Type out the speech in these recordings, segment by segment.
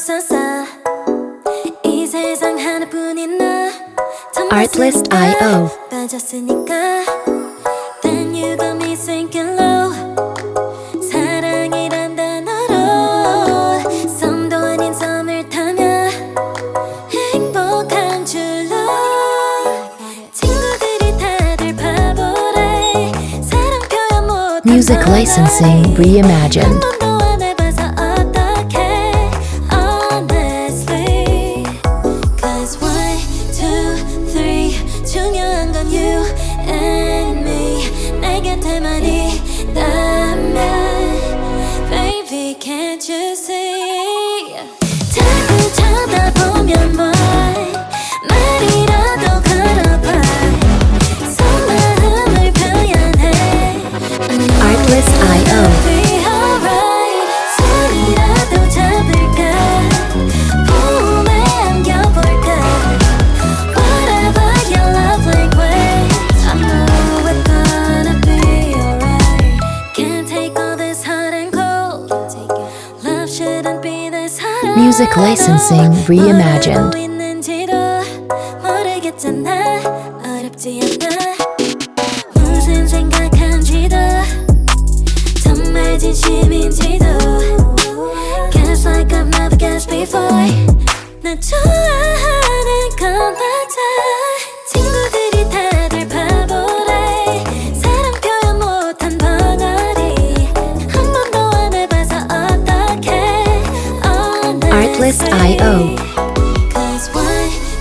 없었어. 이 세상 하나뿐인 나 Artlist.io 빠졌으니까 Then you got me sinking low. 사랑이란 단어로 섬도 아닌 섬을 타며 행복한 줄로 친구들이 다들 바보래. 사랑 표현 못한 Music licensing reimagined. 한 번도 안 해봐서 어떡해 honestly. Cause 1, 2, 3 중요한 건 you and me. 내 곁에만 있다면 Baby can't you see. 자꾸 쳐다보면 boy 말이라도 걸어봐. 속마음을 표현해. Artlist.io Be alright. 손이라도 잡을까. 품에 안겨볼까. Whatever your love language, I know we're gonna be alright. Can't take all this hot and cold. Love shouldn't be this hard. Music licensing reimagined. 뭐 하고 있는지도 모르겠잖아. 어렵지 않아. 무슨 생각한지도 정말 진심인지도 Guess like I've never guessed before. 나 좋아하는 건 맞아. 친구들이 다들 바보래. 사랑 표현 못한 벙어리. 한 번도 안 해봐서 어떡해 honestly. Artlist.io Cause 1,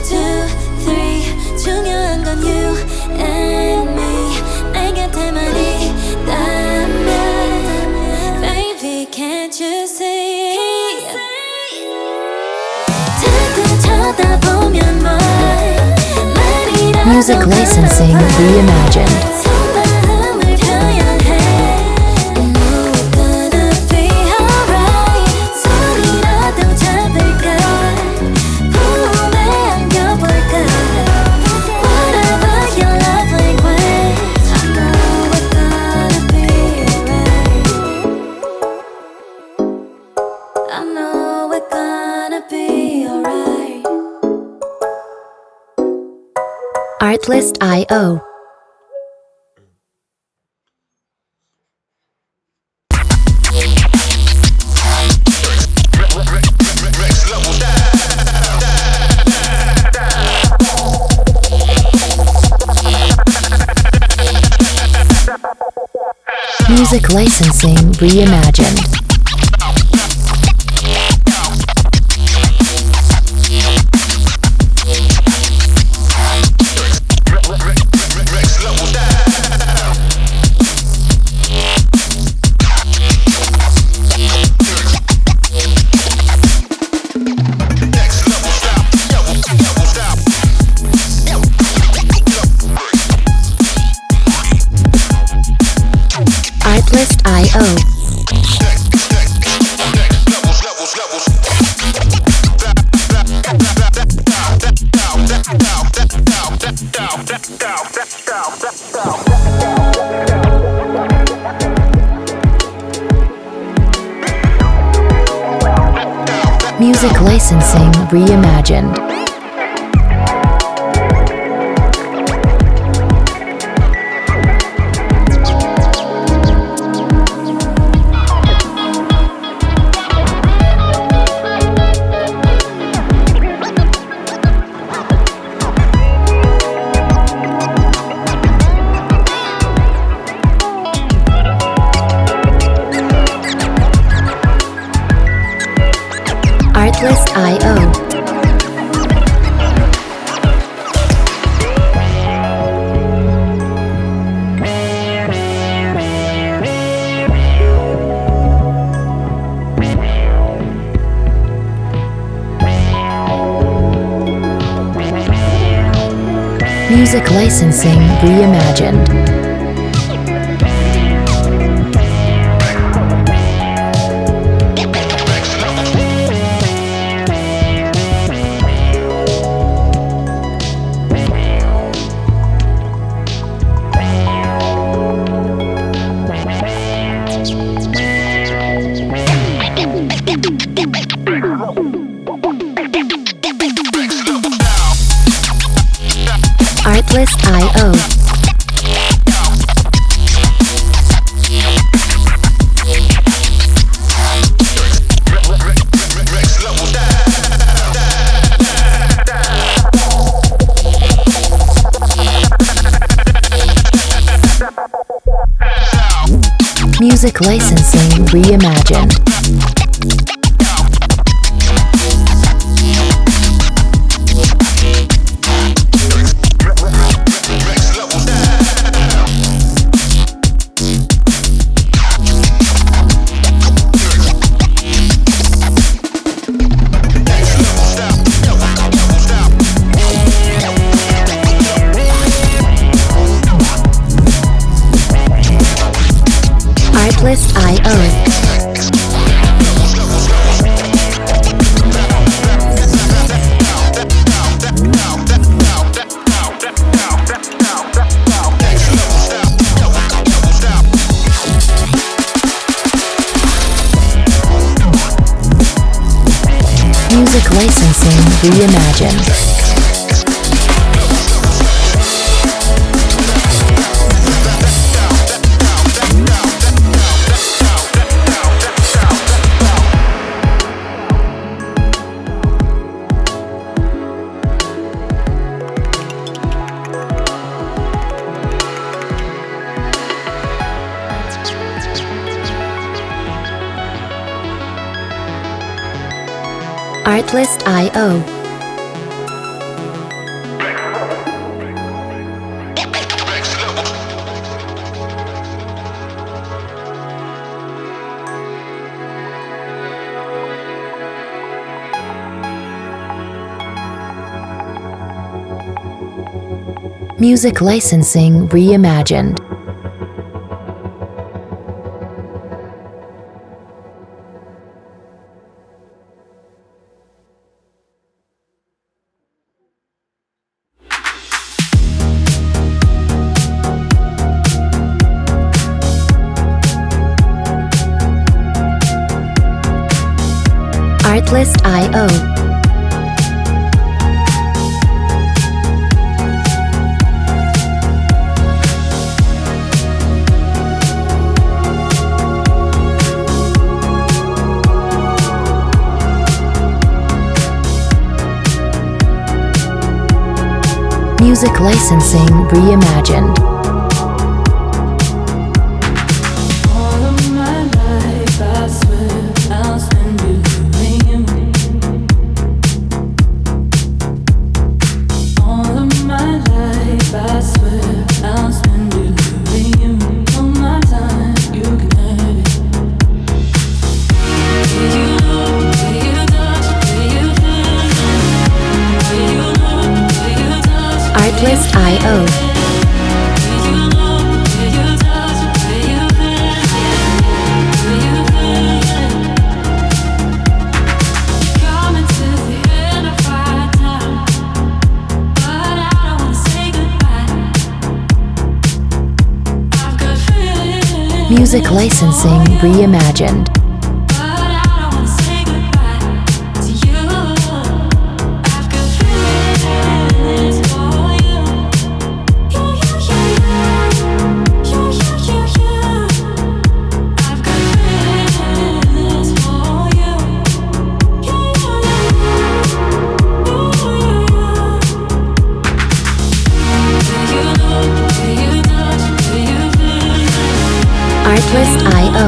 2, 3 중요한 건 you and me. 내 곁에만 있다면 Baby can't you see. 자꾸 쳐다보면 boy 말이라도 Music licensing reimagined. 속마음을 표현해. I know we're gonna be alright. 손이라도 잡을까. 품에 안겨볼까. Whatever your love language, I know we're gonna be alright. I know we're gonna be alright. Artlist.io Music licensing reimagined. Artlist.io Music licensing reimagined. Artlist.io Music licensing reimagined. Artlist.io. Music licensing reimagined. Artlist.io. Music licensing reimagined. Artlist.io. Music licensing reimagined. Artlist.io. Music licensing reimagined. Artlist.io. Music licensing reimagined. Artlist.io.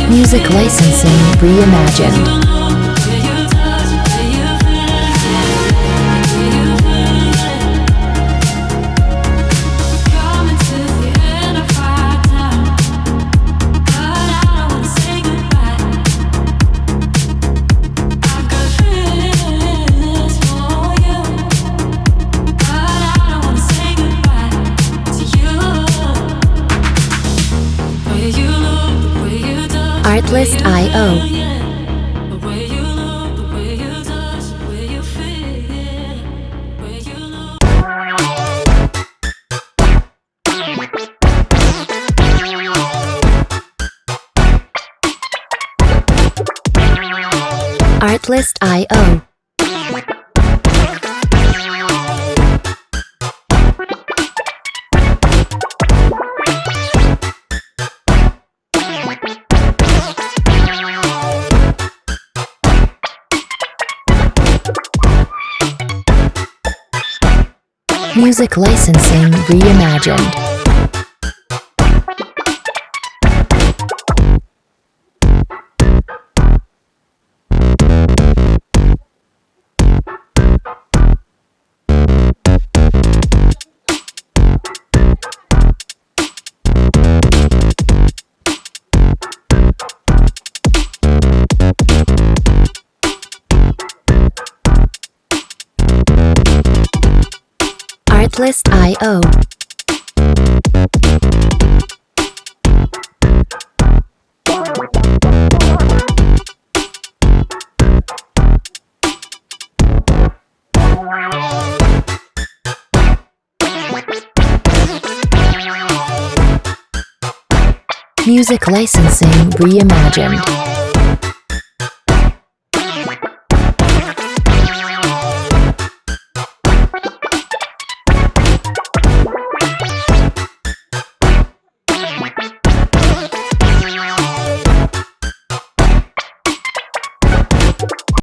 Music licensing reimagined. Artlist.io. Artlist.io. Music licensing reimagined. Artlist.io. Music licensing reimagined.